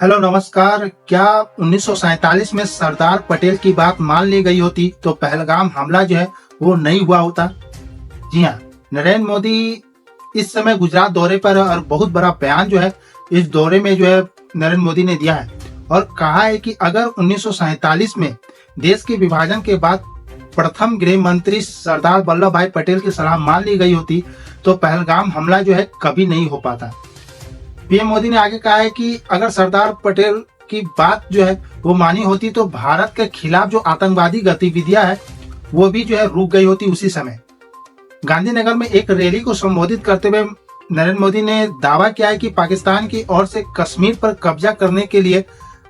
Hello नमस्कार। क्या 1947 में सरदार पटेल की बात मान ली गई होती तो पहलगाम हमला जो है वो नहीं हुआ होता? जी हाँ, नरेंद्र मोदी इस समय गुजरात दौरे पर है और बहुत बड़ा बयान जो है इस दौरे में जो है नरेंद्र मोदी ने दिया है और कहा है कि अगर 1947 में देश के विभाजन के बाद प्रथम गृह मंत्री सरदार वल्लभ भाई पटेल की सलाह मान ली गई होती तो पहलगाम हमला जो है कभी नहीं हो पाता। पीएम मोदी ने आगे कहा है कि अगर सरदार पटेल की बात जो है वो मानी होती तो भारत के खिलाफ जो आतंकवादी गतिविधियां है वो भी जो है रुक गई होती उसी समय। गांधीनगर में एक रैली को संबोधित करते हुए नरेंद्र मोदी ने दावा किया है कि पाकिस्तान की ओर से कश्मीर पर कब्जा करने के लिए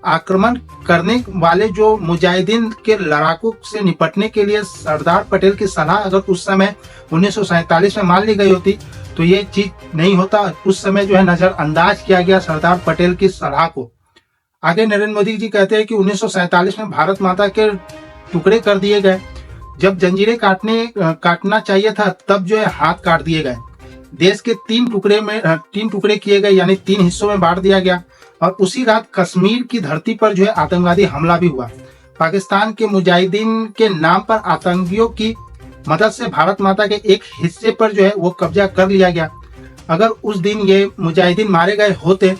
आक्रमण करने वाले जो मुजाहिदीन के लड़ाकों से निपटने के लिए सरदार पटेल की सलाह अगर उस समय 1947 में मान ली गई होती तो ये चीज नहीं होता। उस समय जो है नजरअंदाज किया गया सरदार पटेल की सलाह को। आगे नरेंद्र मोदी जी कहते हैं कि 1947 में भारत माता के टुकड़े कर दिए गए। जब जंजीरें काटना चाहिए था तब जो है हाथ काट दिए गए। देश के तीन टुकड़े किए गए, यानी 3 हिस्सों में बांट दिया गया और उसी रात कश्मीर की धरती पर जो है आतंकवादी हमला भी हुआ। पाकिस्तान के मुजाहिदीन के नाम पर आतंकियों की मदद से भारत माता के एक हिस्से पर जो है वो कब्जा कर लिया गया। अगर उस दिन ये मुजाहिदीन मारे गए होते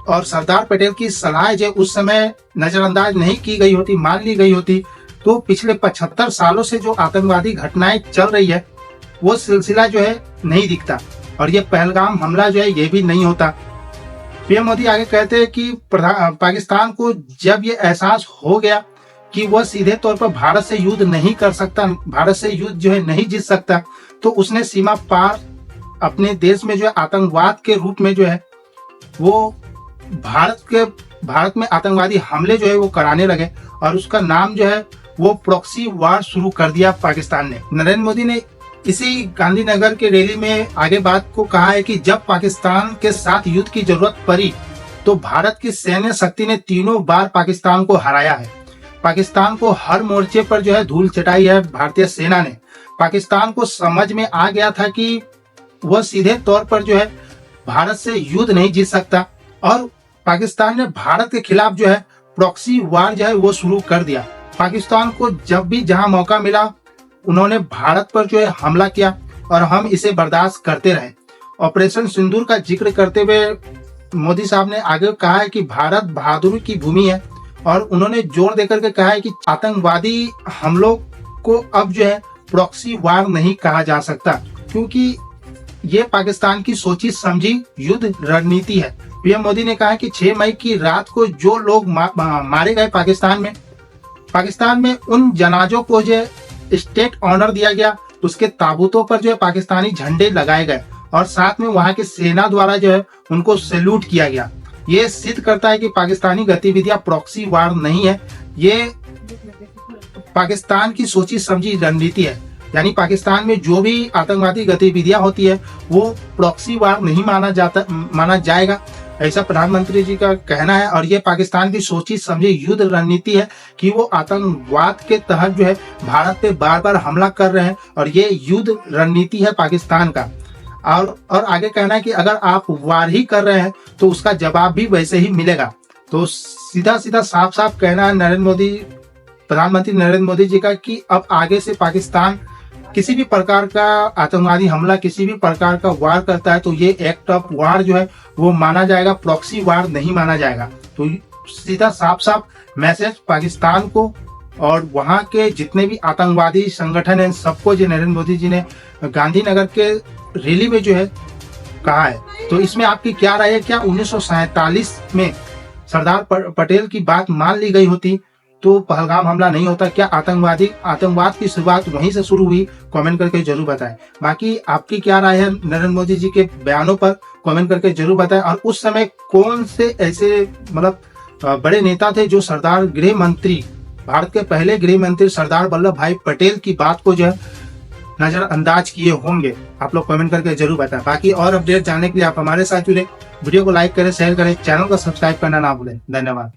और सरदार पटेल की सलाह जो उस समय नजरअंदाज नहीं की गई होती, मान ली गई होती, तो पिछले 75 सालों से जो आतंकवादी घटनाएं चल रही है वो सिलसिला जो है नहीं दिखता और ये पहलगाम हमला जो है ये भी नहीं होता। पीएम मोदी आगे कहते हैं कि पाकिस्तान को जब ये एहसास हो गया कि वह सीधे तौर पर भारत से युद्ध नहीं कर सकता, भारत से युद्ध जो है नहीं जीत सकता, तो उसने सीमा पार अपने देश में जो है आतंकवाद के रूप में जो है वो भारत में आतंकवादी हमले जो है वो कराने लगे और उसका नाम जो है वो प्रॉक्सी वार शुरू कर दिया पाकिस्तान ने। नरेंद्र मोदी ने इसी गांधीनगर के रैली में आगे बात को कहा है कि जब पाकिस्तान के साथ युद्ध की जरूरत पड़ी तो भारत की सैन्य शक्ति ने 3 बार पाकिस्तान को हराया है। पाकिस्तान को हर मोर्चे पर जो है धूल चटाई है भारतीय सेना ने। पाकिस्तान को समझ में आ गया था कि वह सीधे तौर पर जो है भारत से युद्ध नहीं जीत सकता और पाकिस्तान ने भारत के खिलाफ जो है प्रॉक्सी वार जो है वो शुरू कर दिया। पाकिस्तान को जब भी जहां मौका मिला उन्होंने भारत पर जो है हमला किया और हम इसे बर्दाश्त करते रहे। ऑपरेशन सिंदूर का जिक्र करते हुए मोदी साहब ने आगे कहा है कि भारत बहादुरी की भूमि है और उन्होंने जोर देकर के कहा है कि आतंकवादी हमलों को अब जो है प्रॉक्सी वार नहीं कहा जा सकता क्योंकि ये पाकिस्तान की सोची समझी युद्ध रणनीति है। पीएम मोदी ने कहा कि 6 मई की रात को जो लोग मारे गए पाकिस्तान में उन जनाजों को जो स्टेट ऑनर दिया गया, उसके ताबूतों पर जो है पाकिस्तानी झंडे लगाए गए और साथ में वहां की सेना द्वारा जो है उनको सैल्यूट किया गया। ये सिद्ध करता है कि पाकिस्तानी गतिविधियां प्रॉक्सी वार नहीं है, ये पाकिस्तान की सोची समझी रणनीति है। यानी पाकिस्तान में जो भी आतंकवादी गतिविधियां होती है वो प्रॉक्सी वार नहीं माना जाएगा, ऐसा प्रधानमंत्री जी का कहना है। और ये पाकिस्तान की सोची समझी युद्ध रणनीति है कि वो आतंकवाद के तहत जो है भारत पे बार बार हमला कर रहे हैं और ये युद्ध रणनीति है पाकिस्तान का। और आगे कहना है कि अगर आप वार ही कर रहे हैं तो उसका जवाब भी वैसे ही मिलेगा। तो सीधा साफ साफ कहना है प्रधानमंत्री नरेंद्र मोदी जी का कि अब आगे से पाकिस्तान किसी भी प्रकार का आतंकवादी हमला, किसी भी प्रकार का वार करता है तो ये एक्ट ऑफ वार जो है वो माना जाएगा, प्रॉक्सी वार नहीं माना जाएगा। तो सीधा साफ मैसेज पाकिस्तान को और वहां के जितने भी आतंकवादी संगठन हैं सबको जो नरेंद्र मोदी जी ने गांधीनगर के रैली में जो है कहा है। तो इसमें आपकी क्या राय है? क्या 1947 में सरदार पटेल की बात मान ली गई होती तो पहलगाम हमला नहीं होता? क्या आतंकवाद की शुरुआत वहीं से शुरू हुई? कमेंट करके जरूर बताएं। बाकी आपकी क्या राय है नरेंद्र मोदी जी के बयानों पर? कमेंट करके जरूर बताएं। और उस समय कौन से ऐसे बड़े नेता थे जो भारत के पहले गृह मंत्री सरदार वल्लभ भाई पटेल की बात को जो है नजरअंदाज किए होंगे? आप लोग कमेंट करके जरूर बताएं। बाकी और अपडेट जानने के लिए आप हमारे साथ जुड़े, वीडियो को लाइक करें, शेयर करें, चैनल को सब्सक्राइब करना ना भूलें। धन्यवाद।